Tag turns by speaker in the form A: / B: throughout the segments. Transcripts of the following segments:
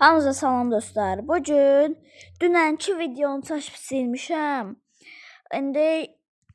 A: Hamınıza salam dostlar. Bugün dünənki videonu çəkib silmişəm. İndi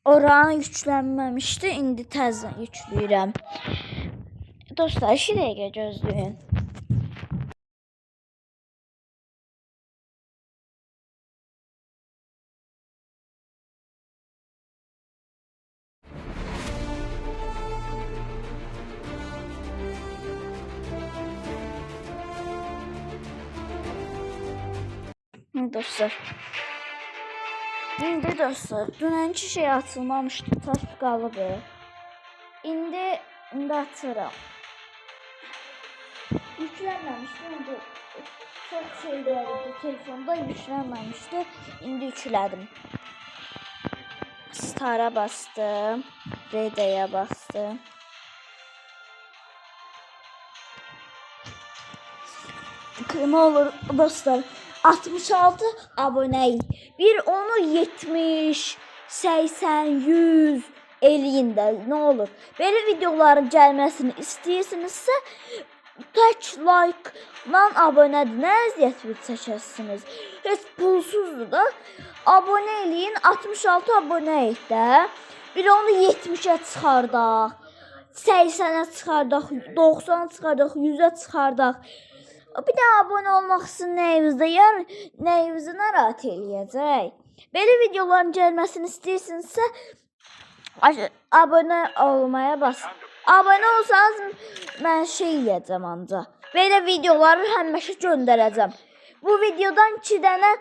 A: oranı yüklənməmişdi. İndi təzədən yükləyirəm. Dostlar 2 dəqiqə gözləyin. İndi dostlar, dünənki şey açılmamışdı, tasbih qalıbı. İndi açıram. Yüklənməmişdi, indi çox şeylər idi, telefonda yüklənməmişdi, indi yüklədim. Star'a bastım, Reda'ya bastım. Ne olur dostlar, 66 aboneyik. Bir onu 70, 80, 100 eləyin də, nə olur. Belə videoların gəlməsini istəyirsinizsə, tək like-la abonədir. Nə əziyyət çəkəsiniz? Heç pulsuzdur da. Abonə eləyin, 66 aboneyik də. Bir onu 70'ə çıxardaq, 80'ə çıxardaq, 90'a çıxardaq, 100'ə çıxardaq. Bir də abunə olmaq üçün nəyinizə narahat eləyəcək. Belə videoların gəlməsini istəyirsinizsə, abunə olmaya basın. Abunə olsanız, mən şey eləyəcəm ancaq. Belə videoları həmişə göndərəcəm. Bu videodan 2 dənə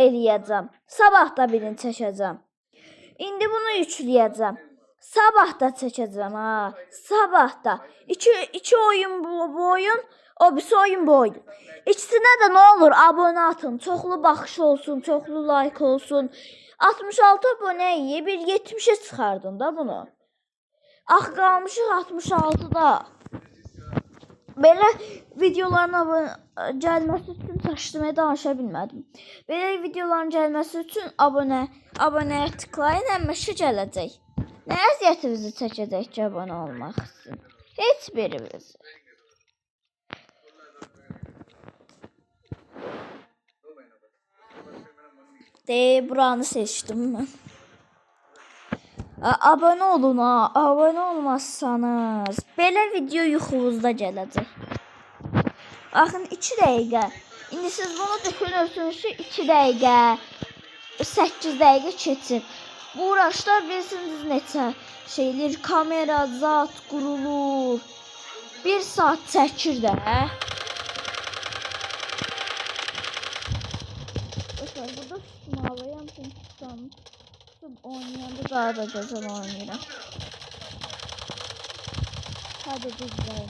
A: eləyəcəm. Sabah da birini çəkəcəm. İndi bunu yükləyəcəm. Sabah da çəkəcəm ha. Sabah da. 2 oyun bu oyun. O birisi oyun bu oyun. İkisinə də nə olur abunə atın. Çoxlu baxış olsun, çoxlu like olsun. 66 abunəyi bir 70'ə çıxardın da bunu. Ax qalmışıq 66'da. Belə videoların gəlməsi üçün çəkdimə danışa bilmədim. Belə videoların gəlməsi üçün abunəyə tıklayın, həmişə gələcək. Nə əziyyətinizi çəkəcək ki, abunə olmaq üçün? Heç birimiz. Buranı seçtim ben. Abone olun ha. Abone olmazsanız belə video yuxunuzda gələcək. Baxın 2 dəqiqə. İndi siz bunu düşünürsünüz ki 2 dəqiqə, 8 dəqiqə keçir. Bu uğraşlar bilirsiniz neçə şeyler, kamera, zat qurulur. 1 saat çəkir də. Burada tutmalıyam çünkü tutalım. Oynayanda daha da güzel oynayacağım. Hadi güzel.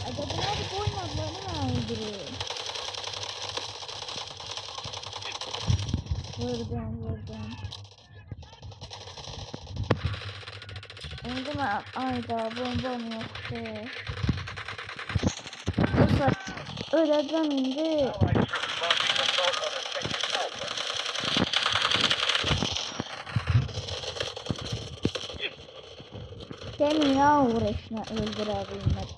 A: Acaba nerede bu oynadılarını mı öldürüyor? Vurdum. Şimdi ben ayda bombam yoktu. Dostlar öleceğim indi. Demin ya uğraşına öldürebilmek.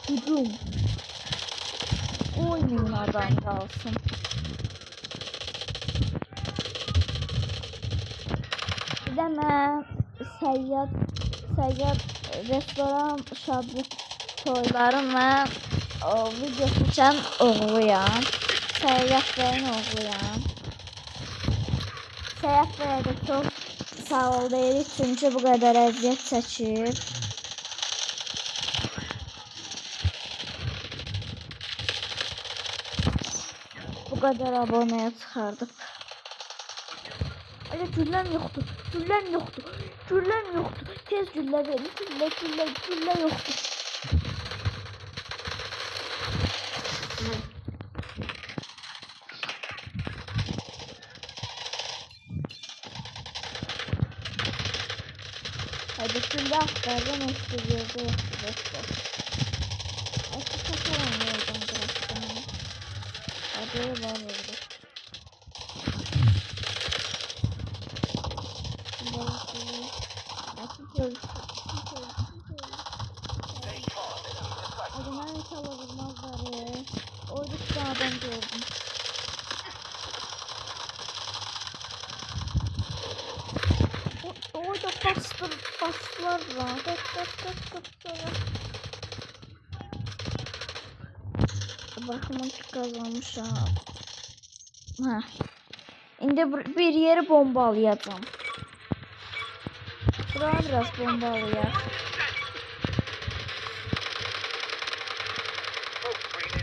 A: Hücum. Oyunlardan kalsın. Bir de ben seyyad restoran şadlı toylarım ve video çeken oğluyam. Seyyad beyin oğluyam. Seyyad beyə də çox sağ ol deyirik çünkü bu kadar əziyyət çəkir. Bu kadar aboneye çıkardık. Öyle güllem yoktu. Tez gülle verin. Gülle yoktu. Hadi şimdi aktardan üstüyordu. Açık kaçalım oradan bıraktım. Hadi var orada. Adamlar inşallah vurmazlar. Orada bir adam gördüm. Orada bastılar lan. Kaç. Bakımın kazanmış ha. Ha. Şimdi bir yeri bombalayacağım. Buraya biraz bombalayacağım.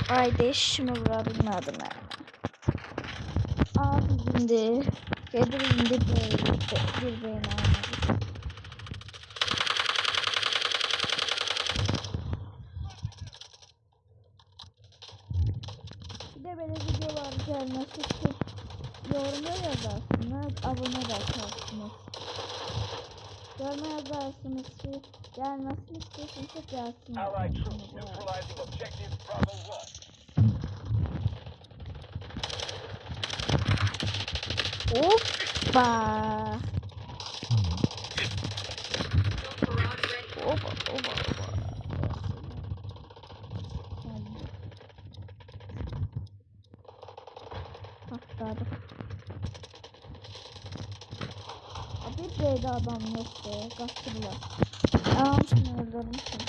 A: Haydi işimi vurabilmedim yani. Abi şimdi gelir indi bir beyni almadı. Bir de böyle videolar gelmesi için yorumda yazarsınız, abone de atarsınız. Yoruma yazarsınız ki gelmesini istiyorsanız gelsin. Hoppa. Oba. Patladı. Bir B'de adam yok be. Kaçırlar. Almışsın öldürmüşsün.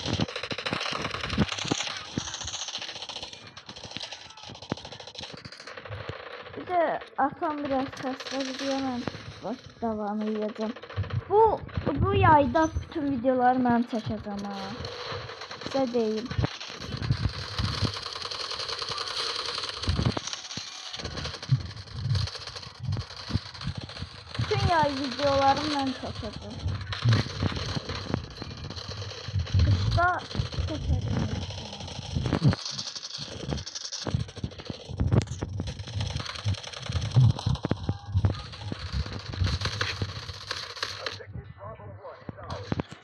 A: Bir de atam biraz kasları diyemem. Baş devam edeceğim. Bu yayda bütün videoları ben çekeceğim ha. Size deyim. Bütün yay videolarını ben çekeceğim. Kışta çekeceğim.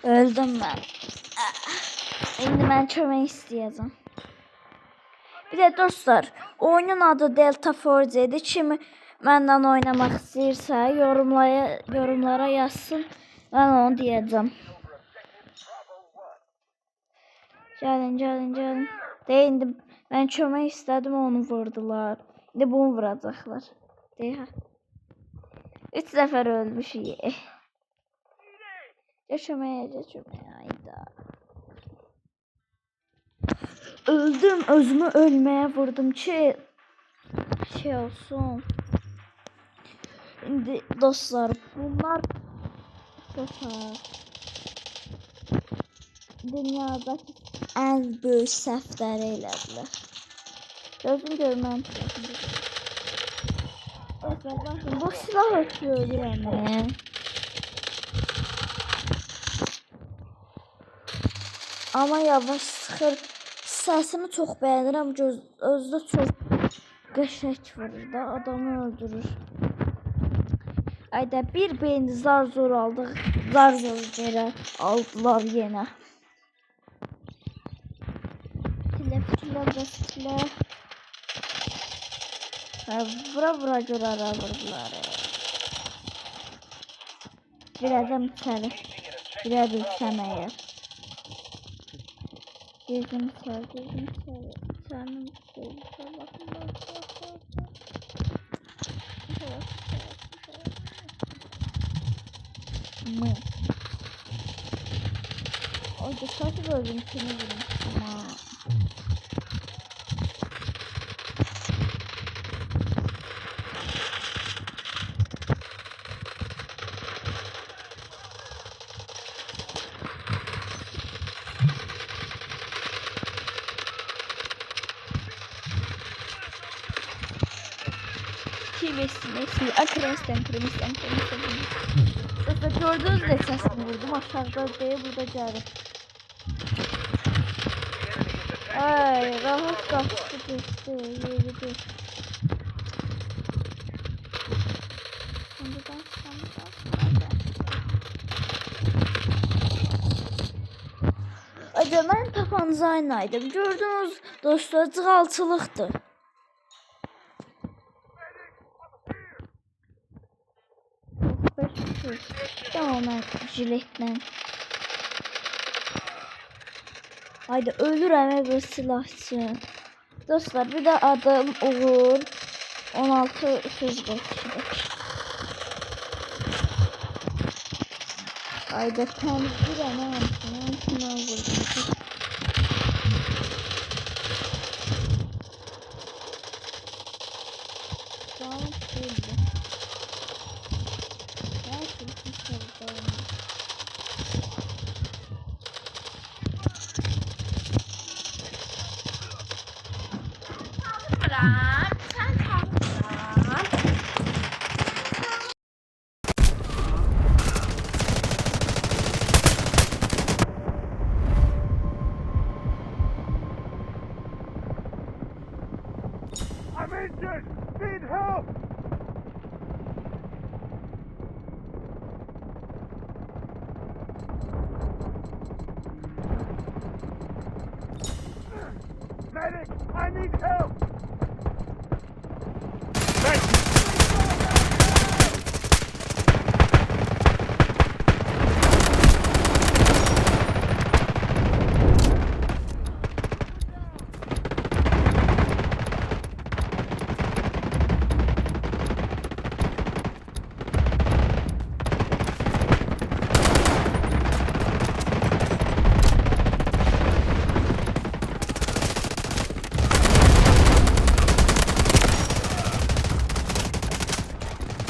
A: Öldüm ben. Şimdi ben çöme isteyeceğim. Bir de dostlar, oyunun adı Delta Force'ydi. Kim benden oynamak isterse yorumlara yazsın. Ben onu diyeceğim. Gelin. Değindim. Ben çöme istedim, onu vurdular. Şimdi bunu vuracaklar. Deha. 3 sefer ölmüş iyi. Çömeye. Hayda. Öldüm, özümü ölmeye vurdum ki şey olsun. Şimdi dostlar, bunlar dünyadaki en büyük səhvləri elədilər. Gözüm görməm. Bakın, bu silah atıyor yani. Ama yavaş sıxır. Səsini çox bəyənirəm. Özdə çox qəşəng vurur da, adamı öldürür. Ayda bir beyni zar zor aldıq. Zar zor geri aldılar yenə. Fitile. Vura görərə vurdular. Birazdan içəri. Birə bilsəm əgər. Girdim içəri. İçərinin şeysə baxın. Mı? O da kaç bölüm seni vurmuştum ha. Messi, Akres'ten Kremis'ten. Dostlar gördüğünüz de sesini vurdum. Aşağıda değil, burada geldim. Ay, rahat kaçtı geçti. Yürüdü. Sadəcə mən tapanca idim. Gördünüz dostlar, cığalçılıqdır. Tamam, mən jiletlə. Haydi ölürəm bir silahçı. Dostlar, bir də adım Uğur. 16 söz geçti. Haydi temizleyeceğim ben şuna vurdum. Tamam, şöyle. Ben şunu soracağım.
B: I'm injured! Need help! Medic! I need help! Thank you!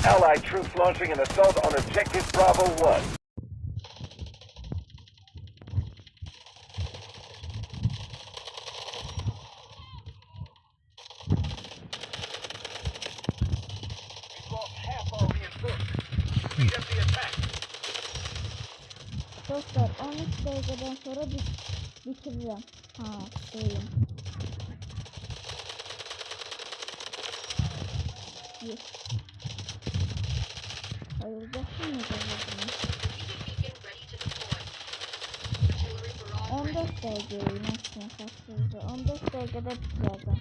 B: Allied troops launching an assault on Objective Bravo 1. We've lost half our reinforcements. Speed up the attack.
A: Dostlar 13 dakikadan sonra bitireceğim. Ha, söyleyeyim. Yes. Hayır, bakın ne kadar. 14 dakika nasıl yapacağız? 14 dakikada bitireceğim.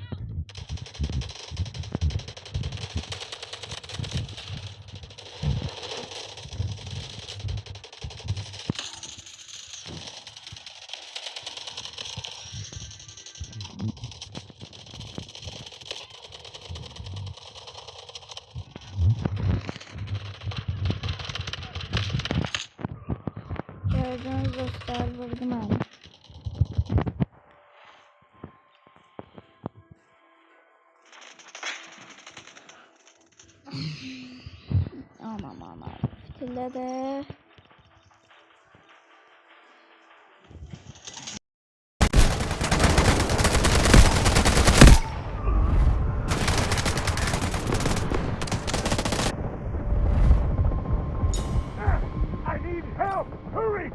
A: Gördüğünüz dostlar, vurdum ben. Aman. Fitilledi.
B: I need help! Hurry!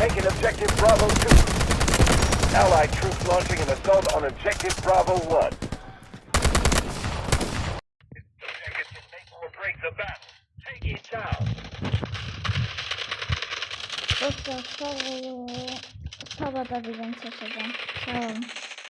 B: Taking Objective Bravo 2. Allied troops launching an assault on Objective Bravo 1. Objective can make or break the battle. Take it down.
A: Dostlar, sabah da bir ben çekeceğim. Sağ olun.